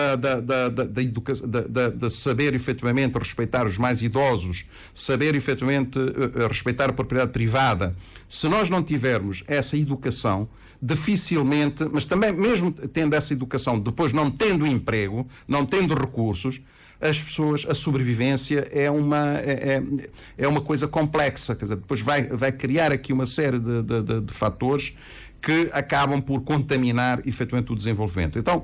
saber efetivamente respeitar os mais idosos, saber efetivamente respeitar a propriedade privada. Se nós não tivermos essa educação, dificilmente, mas também mesmo tendo essa educação, depois não tendo emprego, não tendo recursos, as pessoas, a sobrevivência é uma coisa complexa, quer dizer, depois vai criar aqui uma série de fatores que acabam por contaminar efetivamente o desenvolvimento. Então,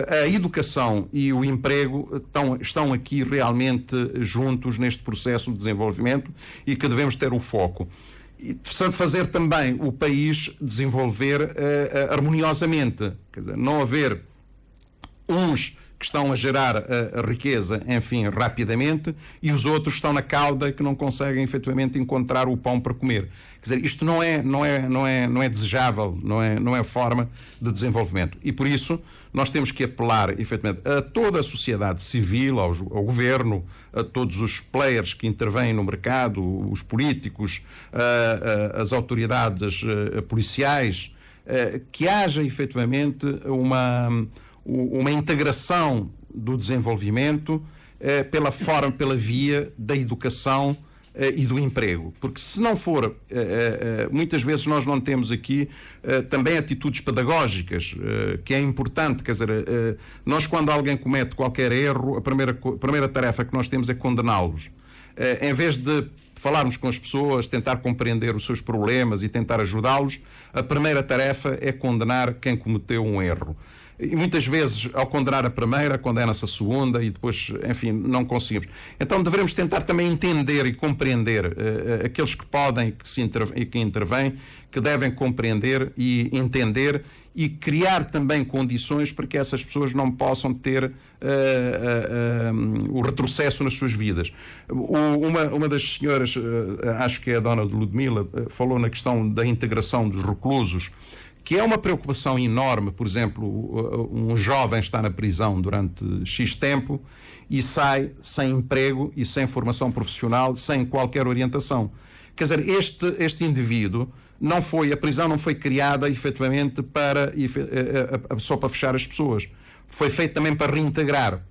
a educação e o emprego estão aqui realmente juntos neste processo de desenvolvimento e que devemos ter o foco. E fazer também o país desenvolver harmoniosamente, quer dizer, não haver uns que estão a gerar a riqueza, enfim, rapidamente, e os outros estão na cauda e que não conseguem efetivamente encontrar o pão para comer. Quer dizer, isto não é desejável, não é forma de desenvolvimento. E por isso nós temos que apelar efetivamente a toda a sociedade civil, ao governo, a todos os players que intervêm no mercado, os políticos, as autoridades policiais, que haja efetivamente uma integração do desenvolvimento pela via da educação e do emprego. Porque se não for, muitas vezes nós não temos aqui também atitudes pedagógicas, que é importante, quer dizer, nós quando alguém comete qualquer erro, a primeira tarefa que nós temos é condená-los. Em vez de falarmos com as pessoas, tentar compreender os seus problemas e tentar ajudá-los, a primeira tarefa é condenar quem cometeu um erro. E muitas vezes, ao condenar a primeira, condena-se a segunda e depois, enfim, não conseguimos. Então devemos tentar também entender e compreender aqueles que podem e que intervêm, que devem compreender e entender e criar também condições para que essas pessoas não possam ter o retrocesso nas suas vidas. Uma das senhoras, acho que é a dona de Ludmila, falou na questão da integração dos reclusos, que é uma preocupação enorme. Por exemplo, um jovem está na prisão durante X tempo e sai sem emprego e sem formação profissional, sem qualquer orientação. Quer dizer, este indivíduo a prisão não foi criada efetivamente só para fechar as pessoas. Foi feito também para reintegrar.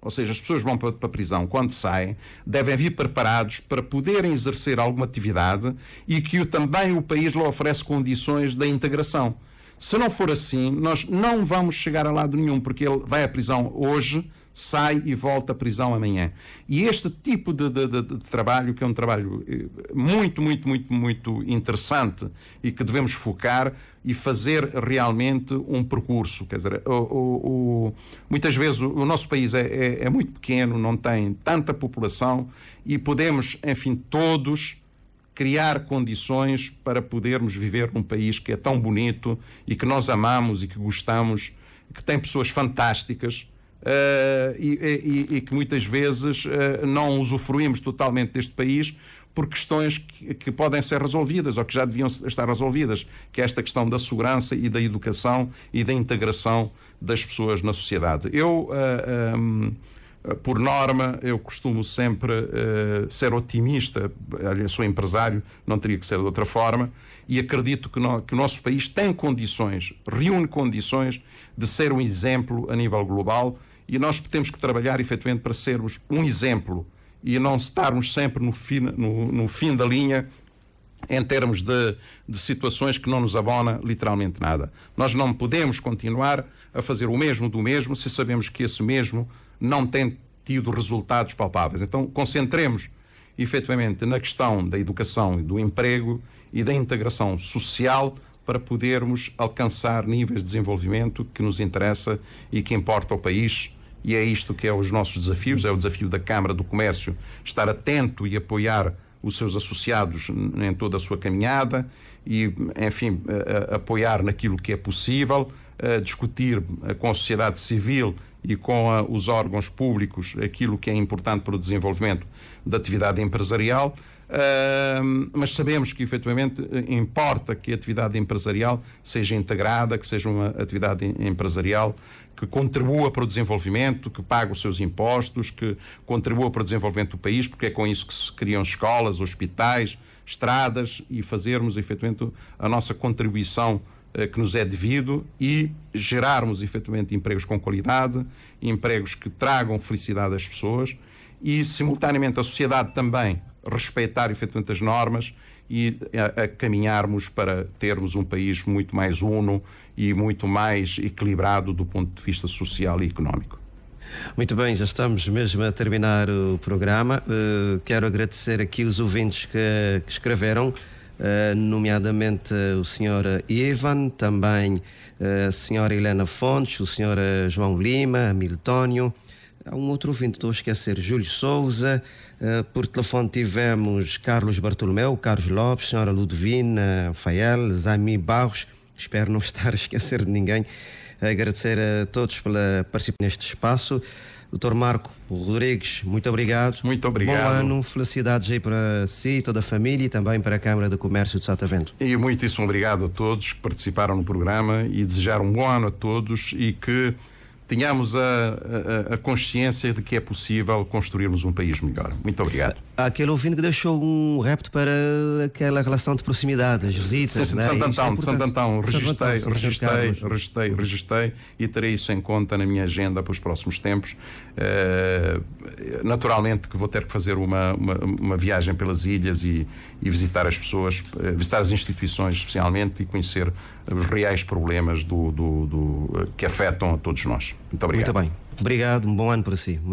Ou seja, as pessoas vão para a prisão, quando saem, devem vir preparados para poderem exercer alguma atividade e que também o país lhe oferece condições da integração. Se não for assim, nós não vamos chegar a lado nenhum, porque ele vai à prisão hoje, sai e volta à prisão amanhã. E este tipo de trabalho, que é um trabalho muito, muito, muito, muito interessante e que devemos focar e fazer realmente um percurso. Quer dizer, muitas vezes o nosso país é muito pequeno, não tem tanta população e podemos, enfim, todos criar condições para podermos viver num país que é tão bonito e que nós amamos e que gostamos, que tem pessoas fantásticas, e que muitas vezes não usufruímos totalmente deste país por questões que podem ser resolvidas ou que já deviam estar resolvidas, que é esta questão da segurança e da educação e da integração das pessoas na sociedade. Eu, por norma, eu costumo sempre ser otimista. Eu sou empresário, não teria que ser de outra forma, e acredito que o nosso país tem condições, reúne condições de ser um exemplo a nível global, e nós temos que trabalhar efetivamente para sermos um exemplo e não estarmos sempre no fim da linha em termos de situações que não nos abona literalmente nada. Nós não podemos continuar a fazer o mesmo do mesmo se sabemos que esse mesmo não tem tido resultados palpáveis. Então concentremos efetivamente na questão da educação e do emprego e da integração social para podermos alcançar níveis de desenvolvimento que nos interessa e que importa ao país. E é isto que é os nossos desafios, é o desafio da Câmara do Comércio, estar atento e apoiar os seus associados em toda a sua caminhada e, enfim, apoiar naquilo que é possível, discutir com a sociedade civil e com os órgãos públicos aquilo que é importante para o desenvolvimento da atividade empresarial. Mas sabemos que efetivamente importa que a atividade empresarial seja integrada, que seja uma atividade empresarial que contribua para o desenvolvimento, que pague os seus impostos, que contribua para o desenvolvimento do país, porque é com isso que se criam escolas, hospitais, estradas, e fazermos efetivamente a nossa contribuição que nos é devido e gerarmos efetivamente empregos com qualidade, empregos que tragam felicidade às pessoas e simultaneamente a sociedade também respeitar efetivamente as normas e a caminharmos para termos um país muito mais uno e muito mais equilibrado do ponto de vista social e económico. Muito bem, já estamos mesmo a terminar o programa. Quero agradecer aqui os ouvintes que escreveram, nomeadamente o Sr. Ivan, também a Sra. Helena Fontes, o Sr. João Lima, Miltónio. Há um outro ouvinte, estou a esquecer, Júlio Souza. Por telefone tivemos Carlos Bartolomeu, Carlos Lopes, Sra. Ludovina Fael, Zami Barros. Espero não estar a esquecer de ninguém. Agradecer a todos pela participação neste espaço. Dr. Marco Rodrigues, muito obrigado. Muito obrigado. Bom ano, felicidades aí para si, toda a família e também para a Câmara de Comércio de Sotavento. E muitíssimo obrigado a todos que participaram no programa e desejar um bom ano a todos e que tenhamos a consciência de que é possível construirmos um país melhor. Muito obrigado. Há aquele ouvinte que deixou um repto para aquela relação de proximidade, as visitas. Sim, de Santo Antão, registrei e terei isso em conta na minha agenda para os próximos tempos. Naturalmente que vou ter que fazer uma viagem pelas ilhas e visitar as pessoas, visitar as instituições especialmente e conhecer os reais problemas que afetam a todos nós. Muito obrigado. Muito bem. Obrigado, um bom ano para si.